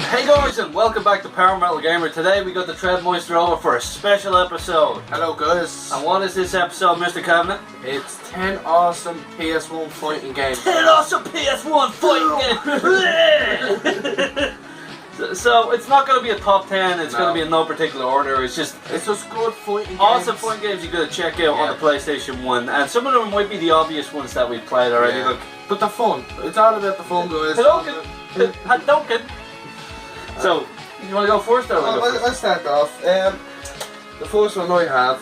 Hey guys, and welcome back to Power Metal Gamer. Today we got the Treadmeister over for a special episode. Hello guys. And what is this episode, Mr. Cabinet? It's 10 awesome PS1 fighting games. 10 awesome PS1 fighting games! So it's not going to be a top 10, it's going to be in no particular order. It's just good fighting games. Awesome fighting games you got to check out on the PlayStation 1. And some of them might be the obvious ones that we've played already. Look. But they're fun. It's all about the fun, guys. Hadouken! So, you want to go first or I'll start off. The first one I have,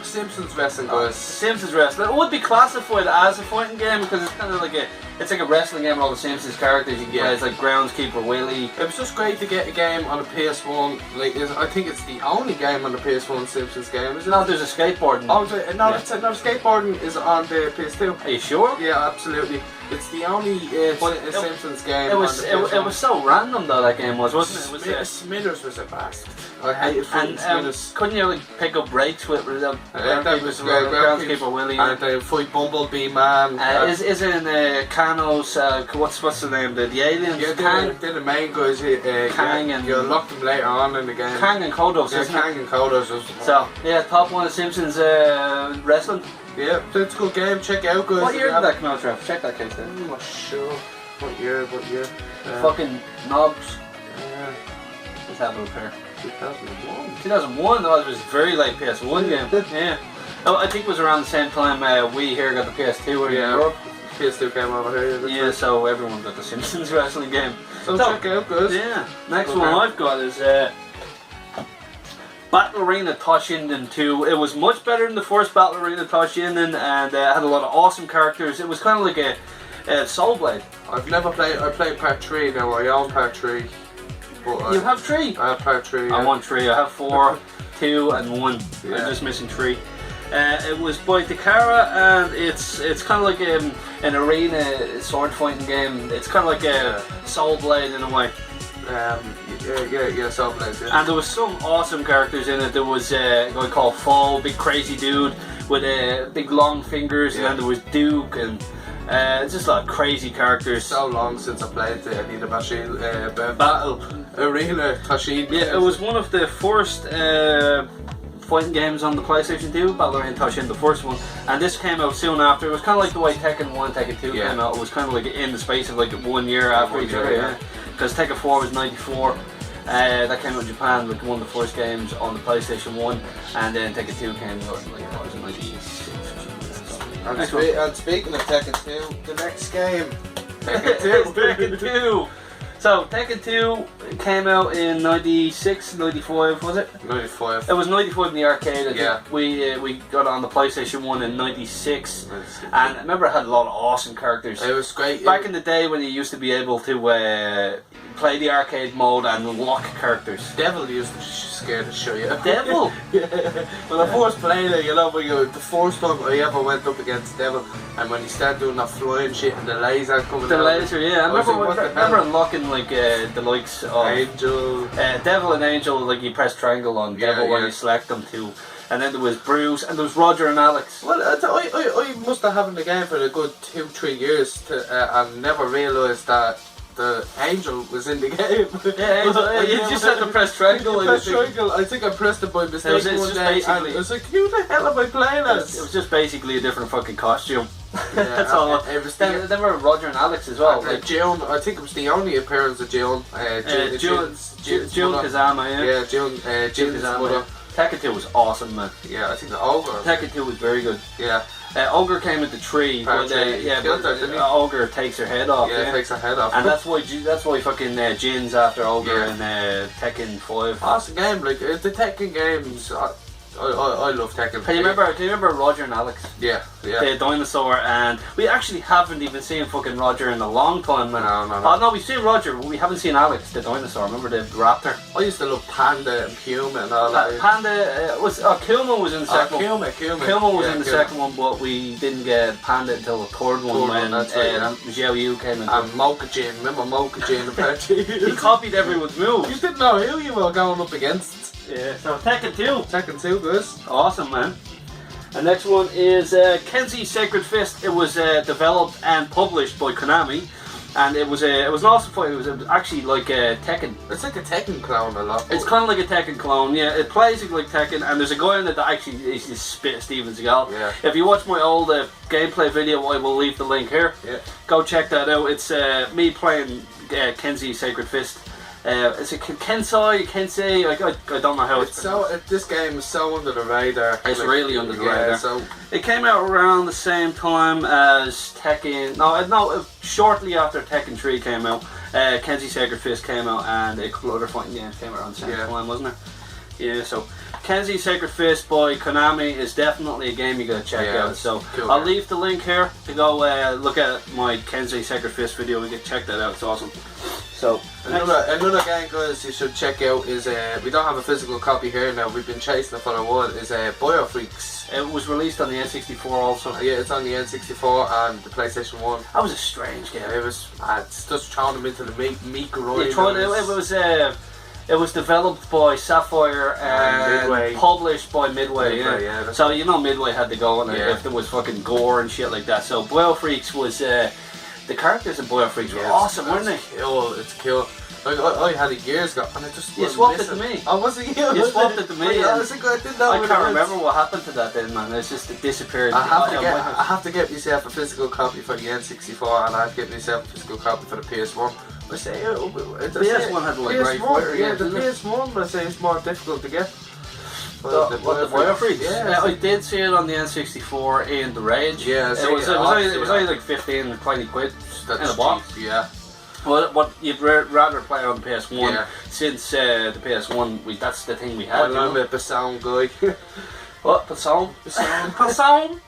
Simpsons Wrestling, guys. Simpsons Wrestling. It would be classified as a fighting game because it's kind of like a wrestling game with all the Simpsons characters you can play. It's like Groundskeeper Willie. It was just great to get a game on a PS1. Like, I think it's the only game on the PS1 Simpsons game, isn't it? No, there's a skateboarding. Oh, skateboarding is on the PS2. Are you sure? Yeah, absolutely. It's the only Simpsons game. It was so random though, that game wasn't it? Smithers was a bastard. I hated Smithers. Couldn't you like pick up breaks with Groundskeeper Willie? And they fight Bumblebee Man. Is it in Kano's? What's the name? The aliens? Yeah, they're the main guys. Kang and you'll lock them later on in the game. Kang and Kodos. Yeah, Kang and Kodos. So yeah, top one of Simpsons wrestling. Yeah, it's a good game. Check it out, guys. What year did that come out, Trev? Check that case then. I'm not sure. What year? Fucking knobs. Yeah. Let's have a look here. 2001. 2001, that was a very late PS1 game. Yeah. Oh, I think it was around the same time we here got the PS2 in Europe. PS2 came over here. Yeah, so everyone got the Simpsons wrestling game. So check it out, guys. Yeah. Next one I've got is Battle Arena Toshinden 2. It was much better than the first Battle Arena Toshinden and had a lot of awesome characters. It was kind of like a Soul Blade. I've never played. I played part 3 now. I own part 3. But, you have 3? I have part 3. Yeah. I want 3. I have 4, 2 and 1. Yeah. I'm just missing 3. It was by Takara and it's kind of like an arena sword fighting game. It's kind of like a Soul Blade in a way. Soul Blade. Yeah. And there was some awesome characters in it. There was a guy called Fall, big crazy dude with big long fingers, and then there was Duke and just a lot of crazy characters. So long since I played the Anita Battle Arena Toshinden. Yeah, it was one of the first fighting games on the PlayStation 2, Battle Arena Toshinden, the first one, and this came out soon after. It was kind of like the way Tekken 1 and Tekken 2 came out. It was kind of like in the space of like 1 year after each other. Because Tekken 4 was 94. That came out in Japan, like one of the first games on the PlayStation 1, and then Tekken 2 came out in like 96. And speaking of Tekken 2, the next game, Tekken 2. Tekken 2. So Tekken 2 came out in 96, 95, was it? 95. It was 95 in the arcade. Yeah. We got it on the PlayStation 1 in 96. And I remember it had a lot of awesome characters. It was great. Back in the day when you used to be able to play the arcade mode and unlock characters. Devil used to scare the shit out of you. Devil? Yeah. When I first played it, the first time I ever went up against Devil, and when he started doing that flying shit and the laser coming out. The laser, yeah. I remember unlocking like the likes of Angel. Devil and Angel, like you press triangle on Devil when you select them too. And then there was Bruce, and there was Roger and Alex. Well, I must have having the game for a good 2-3 years and never realised that the Angel was in the game. Yeah, you just had to press triangle. I think I pressed it by mistake one day, and I was like, who the hell am I playing as? It was just basically a different fucking costume. Yeah, that's all. Then were Roger and Alex as well. Like June, I think it was the only appearance of June. June Kazama, yeah. June Kazama. Tekken 2 was awesome, man. Yeah, I think the Ogre. Tekken 2 was very good. Yeah. Ogre came with the tree, but Ogre takes her head off. Yeah, takes her head off. And that's why fucking Jin's after Ogre in Tekken 5. Awesome game, like the Tekken games. I love Tekken. Can you remember Roger and Alex? Yeah. The dinosaur, and we actually haven't even seen fucking Roger in a long time, man. No. Oh no, we've seen Roger, but we haven't seen Alex, the dinosaur. Remember the raptor? I used to love Panda and Puma and all that. Panda Kuma was in the second one. Kuma was in the second one, but we didn't get Panda until the third one when Xiao Yu came in. And Mokujin, remember Mokujin the party? He copied everyone's moves. You didn't know who you were going up against. Yeah, so Tekken 2. Tekken 2, guys. Awesome, man. The next one is Kenzie's Sacred Fist. It was developed and published by Konami. And it was an awesome fight. It was actually like a Tekken. It's like a Tekken clone a lot. It's kind of like a Tekken clone, yeah. It plays like Tekken, and there's a guy in it that actually is spit Steven Seagal. Yeah. If you watch my old gameplay video, I will leave the link here. Yeah. Go check that out. It's me playing Kenzie Sacred Fist. Is it Kensei? I don't know how it's this game is so under the radar. It's really under the radar. So it came out around the same time as Tekken. No, shortly after Tekken 3 came out. Kenzie Sacred Fist came out, and a couple other fighting games came out around the same time, wasn't it? Yeah. So Kenzie Sacred Fist by Konami is definitely a game you gotta check out. So cool, I'll leave the link here to go look at my Kenzie Sacred Fist video. We can check that out. It's awesome. So another game, guys, you should check out is we don't have a physical copy here now. We've been chasing it for a while. Is Biofreaks. It was released on the N64 also. Yeah, it's on the N64 and the PlayStation 1. That was a strange game. It was it's just throwing them into the meat grind. It was developed by Sapphire and Midway. Published by Midway. Yeah. So you know Midway had to go on it if there was fucking gore and shit like that. So Biofreaks was the characters in Biofreaks were awesome, weren't they? It's cool. Like, I had it years ago and I just You swapped it to me. Oh, was it you? You swapped it to me. I didn't know. I can't remember what happened to that then, man. It's just it disappeared. I have to get myself a physical copy for the N64 and I have to get myself a physical copy for the PS1. I say the PS1 had like right fighter. Yeah, the PS1 I say it's more difficult to get. The Biofreaks? Yeah, I did see it on the N64 in the Rage. Yeah, it was only like 15, 20 quid in a box. Yeah. Well, what you'd rather play on the PS1 since the PS1, that's the thing we had. Well, I'm a Bassoon guy. What? Bassoon? Bassoon?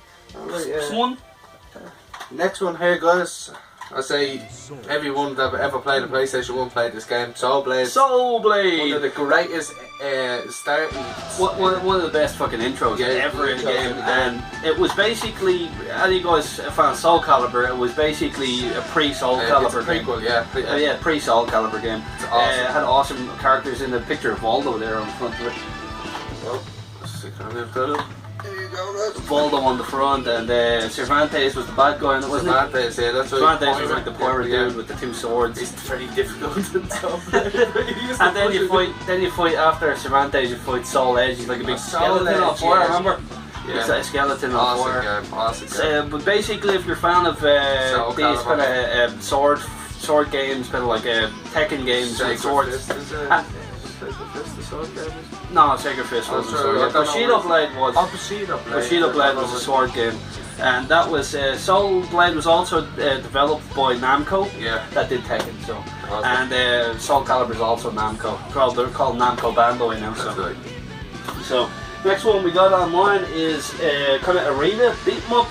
Next one here, guys. I say everyone that ever played a PlayStation 1 played this game. Soulblade. One of the greatest starting. One of the best fucking intros ever in the game. And it was basically, how do you guys found Soulcalibur? It was basically a pre-Soulcalibur game. Prequel, pre-Soulcalibur game. It's awesome. It had awesome characters in the picture of Voldo there on the front of it. Well, there you go, Voldo on the front, and Cervantes was the bad guy, and it wasn't Cervantes, yeah, that's Cervantes was like the pirate dude with the two swords. It's very difficult and stuff. And then you fight after Cervantes, you fight Soul Edge. He's like a big skeleton on fire. Remember? Yeah. It's like a skeleton on fire. Awesome. But basically, if you're a fan of these kind of sword games, kind of like Tekken games with swords. No, Sacred Fist wasn't a sword game. Bushido Blade was. Bushido Blade was a sword game. And that was Soul Blade was also developed by Namco. Yeah. That did Tekken. So. Awesome. And Soulcalibur is also Namco. They're called Namco Bandai now. So next one we got online is kind of arena beat 'em up.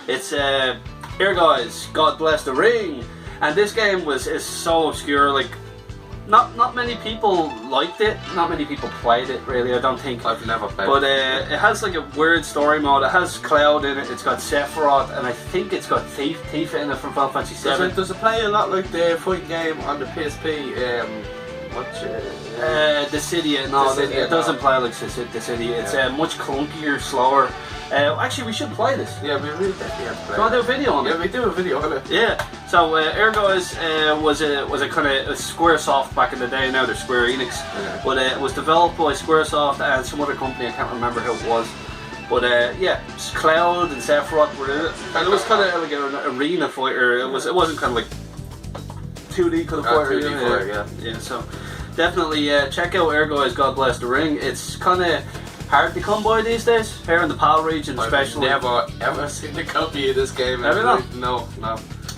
It's here guys, God Bless the Ring. And this game is so obscure, like. Not many people liked it. Not many people played it. Really, I don't think. I've never played. But it has like a weird story mode. It has Cloud in it. It's got Sephiroth, and I think it's got Tifa in it from Final Fantasy VII. Does it play a lot like the fighting game on the PSP? Dissidia. No, it doesn't play like Dissidia. It's much clunkier, slower. Actually, we should play this. Yeah, we really definitely have to play. Do you want to do a video on it? Yeah, we do a video on it. Yeah. So Ergo's was a kind of SquareSoft back in the day. Now they're Square Enix, but it was developed by SquareSoft and some other company. I can't remember who it was. But yeah, Cloud and Sephiroth were in it, and it was kind of like an arena fighter. It wasn't kind of like 2D kind of fighter. 2D fighter, yeah. So definitely check out Ergo's God Bless the Ring. It's kind of hard to come by these days here in the PAL region, especially. I've never ever seen a copy of this game. Have you not? No.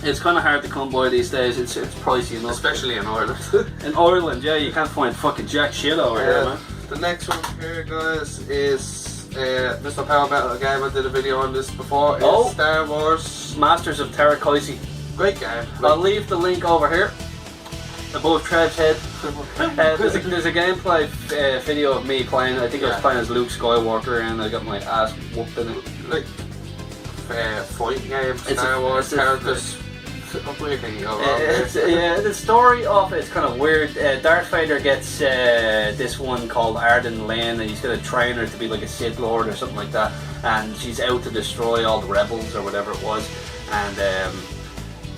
It's kind of hard to come by these days. It's pricey enough, especially in Ireland. In Ireland, yeah, you can't find fucking jack shit over here, man. The next one here, guys, is Mr. Power Metal game. I did a video on this before. It's Star Wars Masters of Terra Coisi. Great game. I'll leave the link over here above Trev's head. There's a gameplay video of me playing. I think I was playing as Luke Skywalker, and I got my ass whooped in it. Like fighting game, Star Wars characters. The story of it's kind of weird. Darth Vader gets this one called Arden Lane, and he's going to train her to be like a Sith Lord or something like that. And she's out to destroy all the rebels or whatever it was. And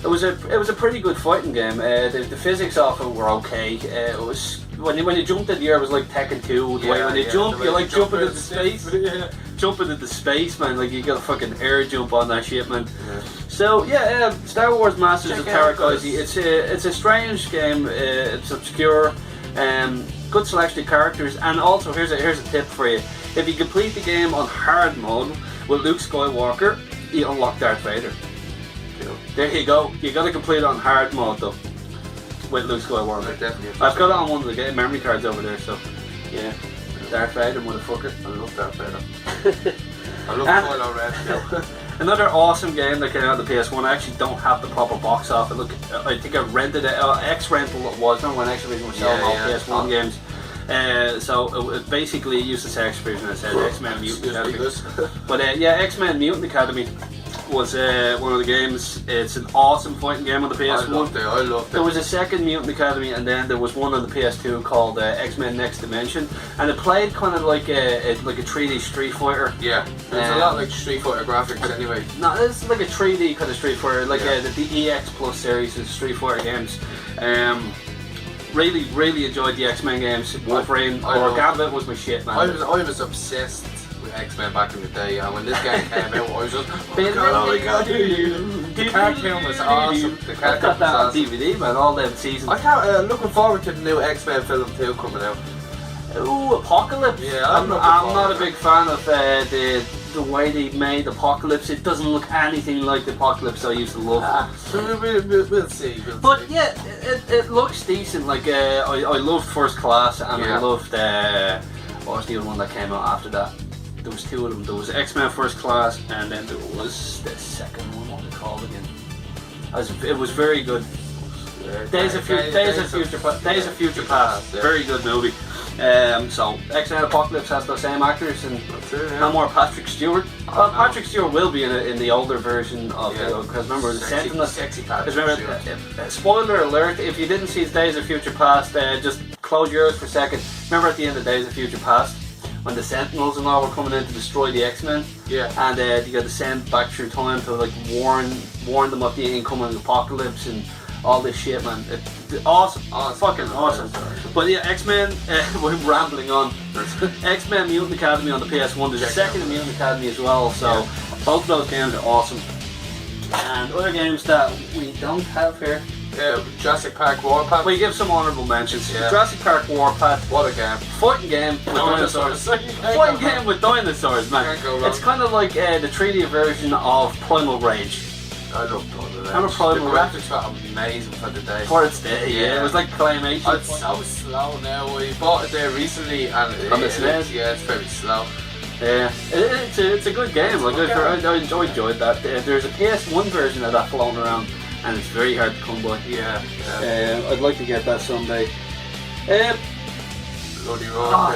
It was a pretty good fighting game. The physics of it were okay. It was when you jumped in the air, it was like Tekken 2. The way when you jump, you're like jumping into space. Jumping into space, man. Like you got a fucking air jump on that shit, man. Yeah. So yeah, Star Wars Masters of Terrakoisi. It's a strange game. It's obscure. Good selection of characters, and also here's a tip for you. If you complete the game on hard mode with Luke Skywalker, you unlock Darth Vader. There you go. You got to complete it on hard mode though, with Luke Skywalker. I've got it on one of the memory cards over there. So yeah, Darth Vader, motherfucker. I love Darth Vader. I love Kylo Ren too. Another awesome game that came out on the PS1. I actually don't have the proper box off it. Look, I think I rented it. X-Rental it was. Remember when X-Vision was selling all PS1 games? So it basically used to say X-Vision. It said X-Men Mutant Academy. But X-Men Mutant Academy was one of the games. It's an awesome fighting game on the PS1. I loved it. There was a second Mutant Academy, and then there was one on the PS2 called X-Men Next Dimension, and it played kind of like a 3D Street Fighter. Yeah, it's a lot like Street Fighter graphics anyway. No, it's like a 3D kind of Street Fighter, like the EX Plus series of Street Fighter games. Really enjoyed the X-Men games. Wolverine or Gambit was my shit, man. I was obsessed with X-Men back in the day, and when this game came out, I was just, oh my god, the cartoon was awesome. The I got that on DVD, man, all them seasons. I can't, looking forward to the new X-Men film too coming out. Ooh, Apocalypse. Yeah, I'm not a big fan of the way they made Apocalypse. It doesn't look anything like the Apocalypse I used to love. So we'll see. But yeah, it looks decent. Like I loved First Class, and I loved what was the other one that came out after that? There was two of them. There was X-Men First Class, and then there was the second one. What was it called again? It was very good. Days of Future Past. Very good movie. So X-Men Apocalypse has the same actors and no more Patrick Stewart. Well, Patrick Stewart will be in the older version of because remember the Sentinel. Sexy Patrick Stewart. Spoiler alert! If you didn't see Days of Future Past, just close your ears for a second. Remember at the end of Days of Future Past when the Sentinels and all were coming in to destroy the X-Men. Yeah. And you got to send back through time to like warn them of the incoming apocalypse and all this shit, man. Awesome. Fucking awesome. But yeah, X-Men, we're rambling on. X-Men Mutant Academy on the PS1. There's a second Mutant Academy as well, so both of those games are awesome. And other games that we don't have here. Jurassic Park Warpath. We give some honourable mentions. Jurassic Park Warpath. What a game. Fighting game with dinosaurs. Fighting game with dinosaurs, man. It's kind of like the 3D version of Primal Rage. I love Primal Rage. The graphics were amazing for the day. For its day, yeah. It was like claymation. It's so slow now. We bought it there recently and it's very slow. Yeah, it's a good game. Like I enjoyed that. There's a PS1 version of that floating around, and it's very hard to come by. I'd like to get that someday. It's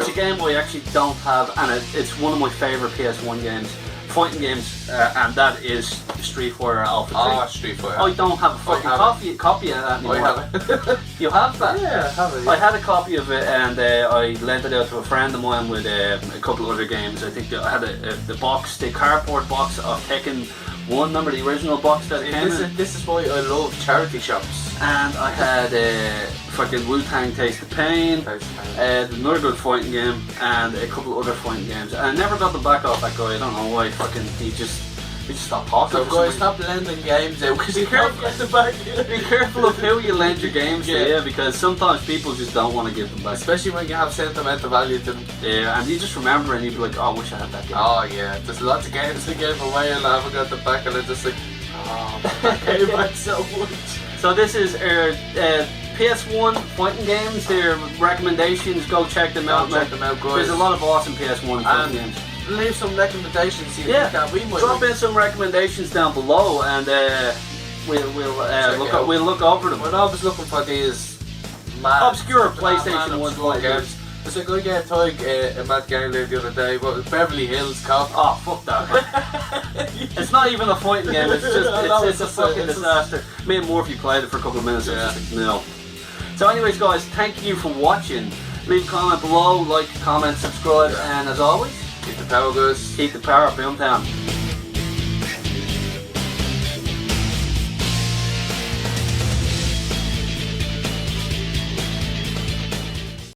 a game we actually don't have, and it's one of my favourite PS1 games. Fighting games, and that is Street Fighter Alpha 3. Street Fighter. I don't have a fucking copy of that anymore. I have it. You have that? Yeah, I have it. Yeah. I had a copy of it, and I lent it out to a friend of mine with a couple of other games. I think I had the cardboard box of Tekken 1. Remember the original box that came in? This is why I love charity shops. And I had fucking Wu-Tang Taste of Pain, another good fighting game, and a couple of other fighting games. And I never got the back off that guy. I don't know why. Fucking he just stopped talking. So guys, stop lending games out because you can't get the back. Be careful of who you lend your games to, because sometimes people just don't want to give them back. Especially when you have sentimental value to them. Yeah, and you just remember and you'd be like, oh, I wish I had that game. Oh yeah, there's lots of games to give away and I haven't got the back, and I'm just like, oh, that came back so much. So this is our PS1 fighting games. Their recommendations. Go check them out. Check them out, guys. There's a lot of awesome PS1 fighting games. Leave some recommendations. Drop in some recommendations down below, and we'll look over them. We're always looking for these obscure PlayStation 1 games. There's a good game a mad game there the other day. What was Beverly Hills Cop? Oh fuck that! Man. It's not even a fighting game. It's just it's a fucking disaster. Me and Morphy played it for a couple of minutes. And it's just like, no. So, anyways, guys, thank you for watching. Leave a comment below, like, comment, subscribe, and as always, keep the power, guys. Keep the power, Boomtown.